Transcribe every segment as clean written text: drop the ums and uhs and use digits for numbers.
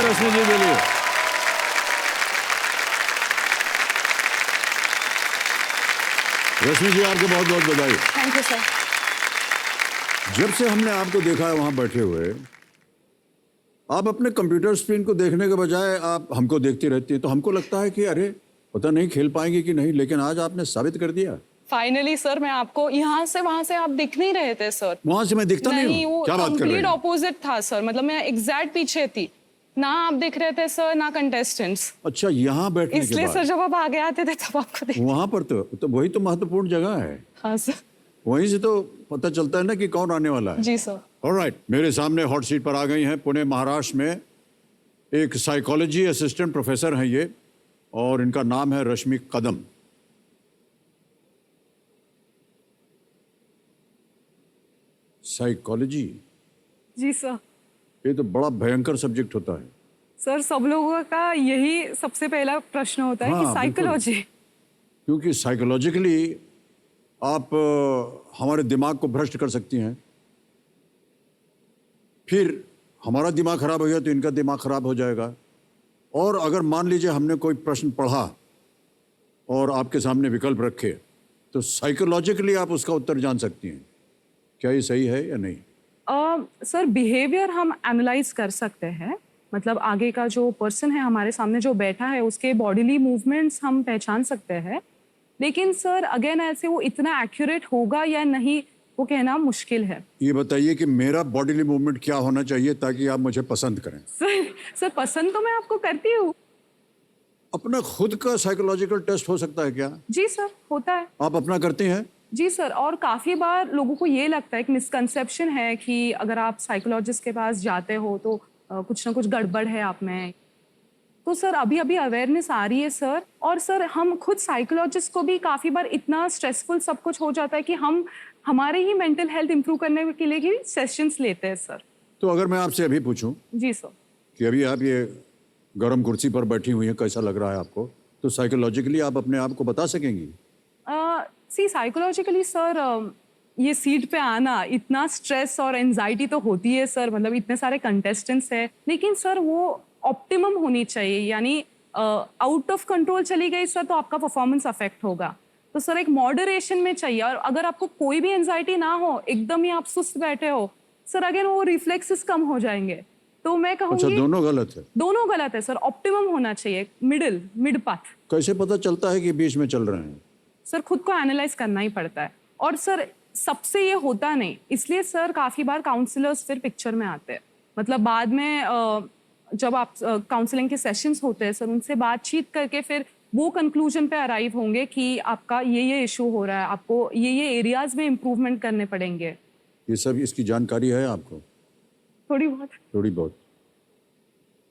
रश्मि जी के लिए। रश्मि जी आपको बहुत बहुत बधाई। Thank you sir. जब से हमने आपको देखा है वहां बैठे हुए, आप अपने कंप्यूटर स्क्रीन को देखने के बजाय आप हमको देखती रहती है, तो हमको लगता है कि अरे पता नहीं खेल पाएंगे कि नहीं, लेकिन आज आपने साबित कर दिया। फाइनली सर, मैं आपको यहाँ से वहां से आप दिख नहीं रहे थे सर। वहां से मैं दिखता नहीं हूँ? वो क्या बात कर रहे कंप्लीट हैं? ऑपोजिट था सर, मतलब मैं एग्जैक्ट पीछे थी ना, आप दिख रहे थे सर ना कंटेस्टेंट्स। अच्छा, यहाँ बैठने के इसलिए बाद सर जब आप आगे आते थे तब आपको देख। वहां पर तो वही तो महत्वपूर्ण जगह है। हाँ सर। वहीं से तो पता चलता है ना कि कौन आने वाला है। जी सर। ऑलराइट, मेरे सामने हॉट सीट पर आ गई हैं पुणे महाराष्ट्र में एक साइकोलॉजी असिस्टेंट प्रोफेसर हैं ये, और इनका नाम है रश्मि कदम। साइकोलॉजी, जी सर। ये तो बड़ा भयंकर सब्जेक्ट होता है। सर सब लोगों का यही सबसे पहला प्रश्न होता है कि हाँ, साइकोलॉजी। क्योंकि साइकोलॉजिकली आप हमारे दिमाग को भ्रष्ट कर सकती हैं, फिर हमारा दिमाग खराब हो गया तो इनका दिमाग खराब हो जाएगा। और अगर मान लीजिए हमने कोई प्रश्न पढ़ा और आपके सामने विकल्प रखे, तो साइकोलॉजिकली आप उसका उत्तर जान सकती हैं। क्या ये सही है या नहीं? सर बिहेवियर हम एनालाइज कर सकते हैं, मतलब आगे का जो पर्सन है हमारे सामने जो बैठा है उसके बॉडीली मूवमेंट्स हम पहचान सकते हैं, लेकिन सर अगेन ऐसे वो इतना एक्यूरेट होगा या नहीं वो कहना मुश्किल है। ये बताइए कि मेरा बॉडीली मूवमेंट क्या होना चाहिए ताकि आप मुझे पसंद करें? सर पसंद तो मैं आपको करती हूँ। अपना खुद का साइकोलॉजिकल टेस्ट हो सकता है क्या? जी सर, होता है। आप अपना करते हैं? जी सर, और काफी बार लोगों को ये लगता है कि मिसकंसेप्शन है कि अगर आप साइकोलॉजिस्ट के पास जाते हो तो कुछ ना कुछ गड़बड़ है आप में। तो सर अभी अभी अवेयरनेस आ रही है सर, और सर हम खुद साइकोलॉजिस्ट को भी काफी बार इतना स्ट्रेसफुल सब कुछ हो जाता है कि हम हमारे ही मेंटल हेल्थ इंप्रूव करने के लिए भी सेशंस लेते हैं सर। तो अगर मैं आपसे अभी पूछूं जी सर कि अभी आप ये गर्म कुर्सी पर बैठी हुई हैं, कैसा लग रहा है आपको, तो साइकोलॉजिकली आप अपने आप को बता सकेंगी? सी साइकोलॉजिकली सर ये सीट पे आना इतना स्ट्रेस और एंजाइटी तो होती है सर, मतलब इतने सारे कंटेस्टेंट्स हैं, लेकिन सर वो ऑप्टिमम होनी चाहिए, यानी आउट ऑफ कंट्रोल चली गई सर तो आपका परफॉर्मेंस अफेक्ट होगा। तो सर एक मॉडरेशन में चाहिए, और अगर आपको कोई भी एंजाइटी ना हो, एकदम ही आप सुस्त बैठे हो सर, अगेन वो रिफ्लेक्सेस कम हो जाएंगे। तो मैं कहूँगी अच्छा, दोनों गलत है? दोनों गलत है सर, ऑप्टिमम होना चाहिए, मिड पाथ। कैसे पता चलता है कि बीच में चल रहे हैं? सर खुद को एनालाइज करना ही पड़ता है, और सर सबसे ये होता नहीं, इसलिए सर काफी बार काउंसलर्स फिर पिक्चर में आते हैं, मतलब बाद में जब आप काउंसलिंग के सेशंस होते हैं सर, उनसे बातचीत करके फिर वो कंक्लूजन पे अराइव होंगे कि आपका ये इशू हो रहा है, आपको ये एरियाज में इम्प्रूवमेंट करने पड़ेंगे। ये सब इसकी जानकारी है आपको? थोड़ी बहुत। थोड़ी बहुत।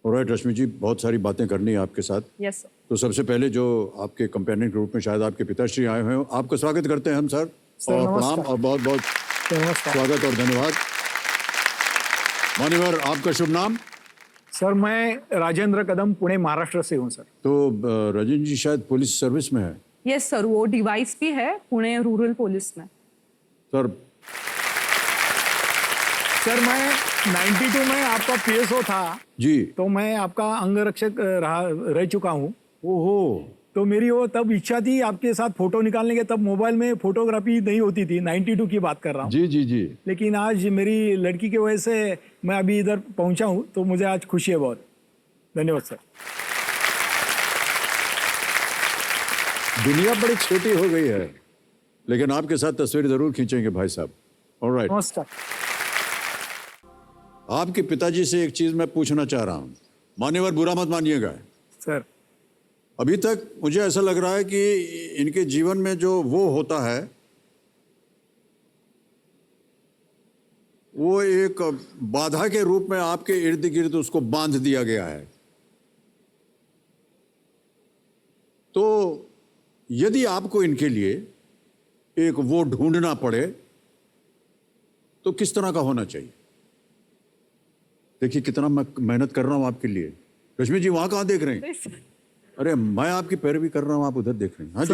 ऑलराइट रश्मि जी, बहुत सारी बातें करनी है आपके साथ। Yes sir. तो सबसे पहले जो आपके कंपेनियन के रूप में शायद आपके पिताश्री आए हुए हैं, आपका स्वागत करते हैं हम सर, और प्रणाम और बहुत बहुत स्वागत और धन्यवाद। मान्यवर, आपका शुभ नाम? सर मैं राजेंद्र कदम, पुणे महाराष्ट्र से हूँ सर। तो राजेंद्र जी शायद पुलिस सर्विस में है? यस सर, वो डिवाइस भी है पुणे रूरल पुलिस में। सर मैं 92 में आपका पीएसओ था जी, तो मैं आपका अंगरक्षक रह चुका हूँ। ओहो। तो मेरी वो तब इच्छा थी आपके साथ फोटो निकालने के, तब मोबाइल में फोटोग्राफी नहीं होती थी, 92 की बात कर रहा हूँ। जी जी जी। लेकिन आज मेरी लड़की की वजह से मैं अभी इधर पहुंचा हूँ, तो मुझे आज खुशी है बहुत। धन्यवाद सर। दुनिया बड़ी छोटी हो गई है, लेकिन आपके साथ तस्वीर जरूर खींचेंगे भाई साहब। ऑलराइट, नमस्कार। आपके पिताजी से एक चीज मैं पूछना चाह रहा हूँ, मान्यवर बुरा मत मानिएगा सर। अभी तक मुझे ऐसा लग रहा है कि इनके जीवन में जो वो होता है वो एक बाधा के रूप में आपके इर्द गिर्द उसको बांध दिया गया है। तो यदि आपको इनके लिए एक वो ढूंढना पड़े तो किस तरह का होना चाहिए? देखिए कितना मैं मेहनत कर रहा हूं आपके लिए। रश्मि जी वहां कहां देख रहे हैं? अरे मैं आपकी पैरवी कर रहा हूं, आप उधर देख रहे हैं। हाँ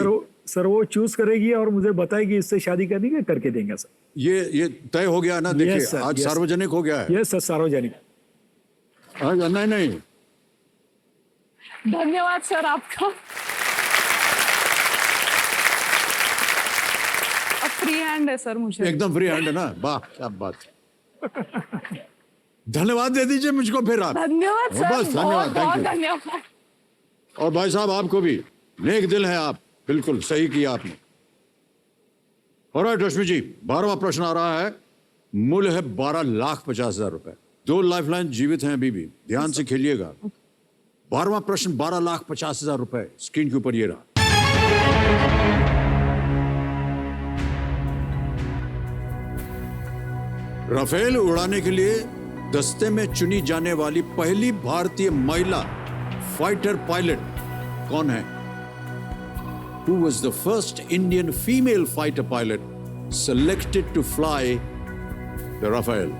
सर वो चूज करेगी और मुझे बताएगी इससे शादी करनी करके देंगे सर। ये तय हो गया ना? देखिए आज सार्वजनिक हो गया है। यस सर, सार्वजनिक। नहीं नहीं, धन्यवाद सर आपका। अब फ्री हैंड है सर मुझे। एकदम फ्री हैंड है ना, वाह क्या बात है। धन्यवाद दे दीजिए मुझको फिर आप। धन्यवाद सर, बस धन्यवाद, बहुत थैंक यू। धन्यवाद। और भाई साहब आपको भी, नेक दिल है आप, बिल्कुल सही किया आपने। ऑलराइट रश्मि जी, 12वां प्रश्न आ रहा है, मूल्य है 12,50,000 रुपए। 2 लाइफलाइन जीवित हैं अभी भी, ध्यान से खेलिएगा। 12वां प्रश्न 12,50,000 रुपए, स्क्रीन के ऊपर ये रहा। राफेल उड़ाने के लिए दस्ते में चुनी जाने वाली पहली भारतीय महिला फाइटर पायलट कौन है? Who was the first Indian female fighter pilot selected to fly the Rafale?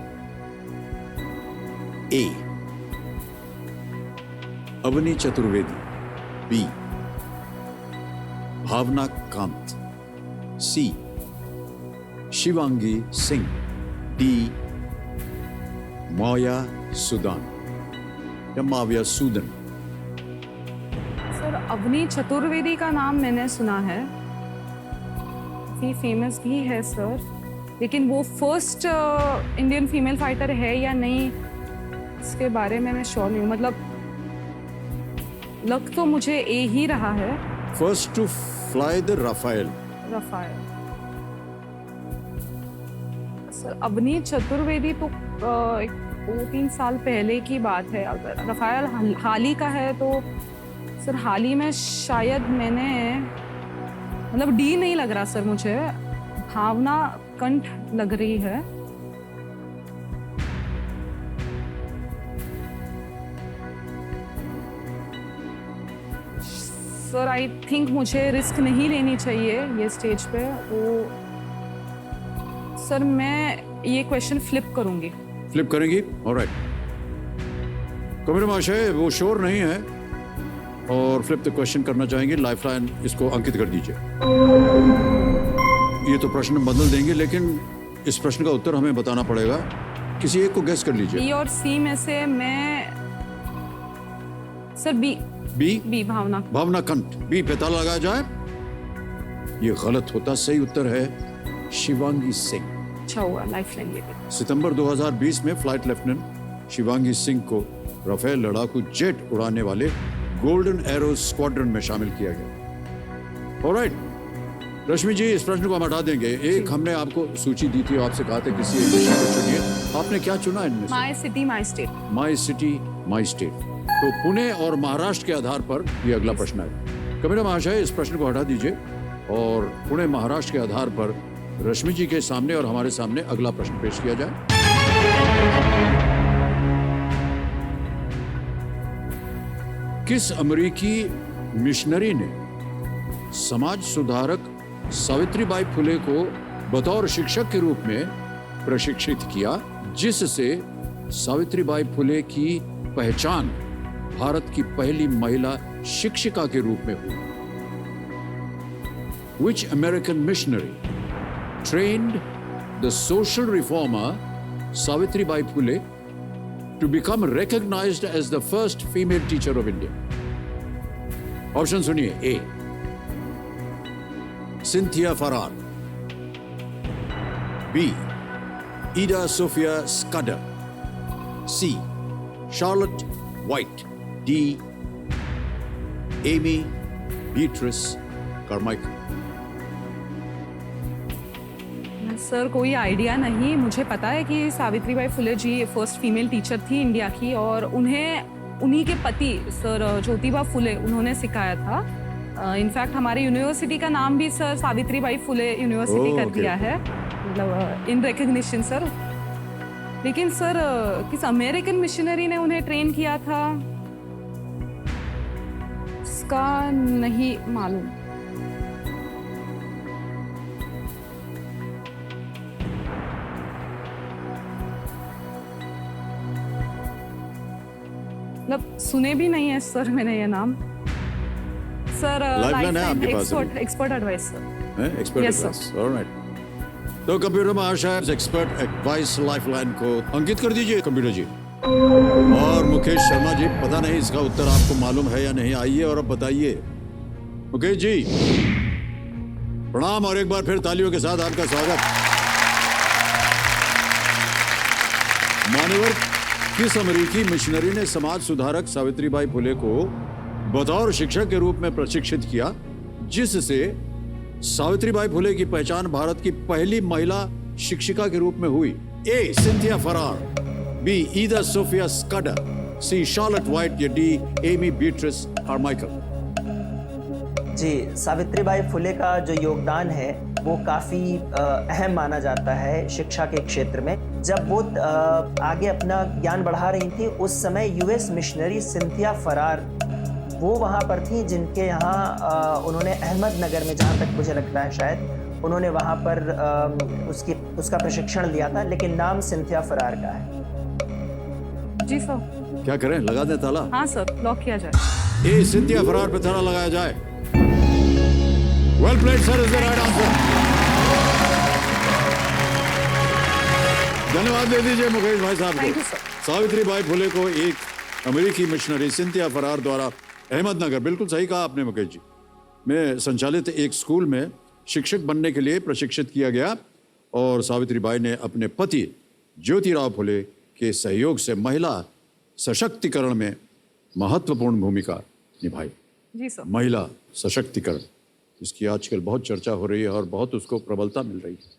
A. Avani Chaturvedi, B. Bhawna Kanth, C. Shivangi Singh, D. Maya Sudan या माविया सूदन। सर अवनी चतुर्वेदी का नाम मैंने सुना है, फेमस भी है सर, लेकिन वो फर्स्ट इंडियन फीमेल फाइटर है या नहीं इसके बारे में मैं श्योर नहीं हूँ। मतलब लग तो मुझे ए ही रहा है, first to fly the Rafale. Rafale. Sir Avani Chaturvedi तो 2-3 साल पहले की बात है। अगर रफायल हाल ही का है तो सर हाल ही में शायद मैंने, मतलब डी नहीं लग रहा सर मुझे, भावना कंठ लग रही है। सर आई थिंक मुझे रिस्क नहीं लेनी चाहिए ये स्टेज पे। वो सर मैं ये क्वेश्चन फ्लिप करूंगी। फ्लिप करेंगी? ऑलराइट। कबीर महाशय वो श्योर नहीं है और फ्लिप द क्वेश्चन करना चाहेंगे। लाइफलाइन इसको अंकित कर दीजिए। ये तो प्रश्न बदल देंगे, लेकिन इस प्रश्न का उत्तर हमें बताना पड़ेगा। किसी एक को गेस कर लीजिए। बी और सी में से मैं सर बी। बी भावना। भावना कंठ, बी पे ताला लगाया जाए। ये गलत होता, सही उत्तर है शिवांगी सिंह। अच्छा हुआ लाइफलाइन ले ली। सितंबर 2020 में फ्लाइट लेफ्टिनेंट शिवांगी सिंह को राफेल लड़ाकू जेट उड़ाने वाले गोल्डन एरो स्क्वाड्रन में शामिल किया गया। ऑलराइट रश्मि जी, इस प्रश्न को हम हटा देंगे। एक हमने आपको सूची दी थी, आपसे कहा था किसी एक विषय को चुनिए। आपने क्या चुना इनमें से? My city my state. My city my state. तो पुणे और महाराष्ट्र के आधार पर ये अगला प्रश्न है। कबीर महाशय इस प्रश्न को हटा दीजिए और पुणे महाराष्ट्र के आधार पर रश्मि जी के सामने और हमारे सामने अगला प्रश्न पेश किया जाए। किस अमेरिकी मिशनरी ने समाज सुधारक सावित्रीबाई फुले को बतौर शिक्षक के रूप में प्रशिक्षित किया, जिससे सावित्रीबाई फुले की पहचान भारत की पहली महिला शिक्षिका के रूप में हुई? Which American missionary trained the social reformer Savitribai Phule to become recognized as the first female teacher of India? Option सुनिए। A Cynthia Farrar, B Eda Sophia Scudder, C Charlotte White, D Amy Beatrice Carmichael. Sir कोई idea नहीं। मुझे पता है कि Savitribai Phule ji first female teacher थी India की, और उन्हीं के पति सर ज्योतिबा फुले उन्होंने सिखाया था। इनफैक्ट हमारी यूनिवर्सिटी का नाम भी सर सावित्रीबाई फुले यूनिवर्सिटी कर दिया है, मतलब इन रिकग्निशन सर। लेकिन सर किस अमेरिकन मिशनरी ने उन्हें ट्रेन किया था इसका नहीं मालूम। मतलब सुने भी नहीं है सर मैंने ये नाम। सर लाइफलाइन है आपके पास अभी? Expert advice sir. Expert Yes, sir. Advice. Alright, तो कंप्यूटर महाशय एक्सपर्ट एडवाइस लाइफलाइन को अंकित कर दीजिए कंप्यूटर जी। और मुकेश शर्मा जी, पता नहीं इसका उत्तर आपको मालूम है या नहीं, आइए और अब बताइए। मुकेश जी, प्रणाम और एक बार फिर तालियों के साथ आपका स्वागत। मान्यवर, किस अमेरिकी मिशनरी ने समाज सुधारक सावित्रीबाई फुले को बतौर शिक्षक के रूप में प्रशिक्षित किया, जिससे सावित्रीबाई फुले की पहचान भारत की पहली महिला शिक्षिका के रूप में हुई? A. Cynthia Farrar, B. Ida Sophia Scudder, C. Charlotte White या डी. Amy Beatrice Carmichael. जी, सावित्रीबाई फुले का जो योगदान है वो काफ़ी अहम माना जाता है शिक्षा के क्षेत्र में। जब वो आगे अपना ज्ञान बढ़ा रही थी, उस समय यूएस मिशनरी सिंथिया फरार वो वहाँ पर थी, जिनके यहाँ उन्होंने अहमदनगर में, जहाँ तक मुझे लगता है शायद उन्होंने वहाँ पर उसका प्रशिक्षण लिया था, लेकिन नाम सिंथिया फरार का है। जी सर। क्या करें, लगा दें ताला? हाँ सर, लॉक किया जाए। ए. सिंथिया फरार पे ताला लगाया जाए। Well played sir, is the right answer. धन्यवाद दे दीजिए मुकेश भाई साहब Thank को। you, sir. सावित्रीबाई फुले को एक अमेरिकी मिशनरी सिंथिया फरार द्वारा अहमदनगर, बिल्कुल सही कहा आपने मुकेश जी, में संचालित एक स्कूल में शिक्षक बनने के लिए प्रशिक्षित किया गया और सावित्रीबाई ने अपने पति ज्योतिराव फुले के सहयोग से महिला सशक्तिकरण में महत्वपूर्ण भूमिका निभाई। जी सर। महिला सशक्तिकरण, इसकी आजकल बहुत चर्चा हो रही है और बहुत उसको प्रबलता मिल रही है।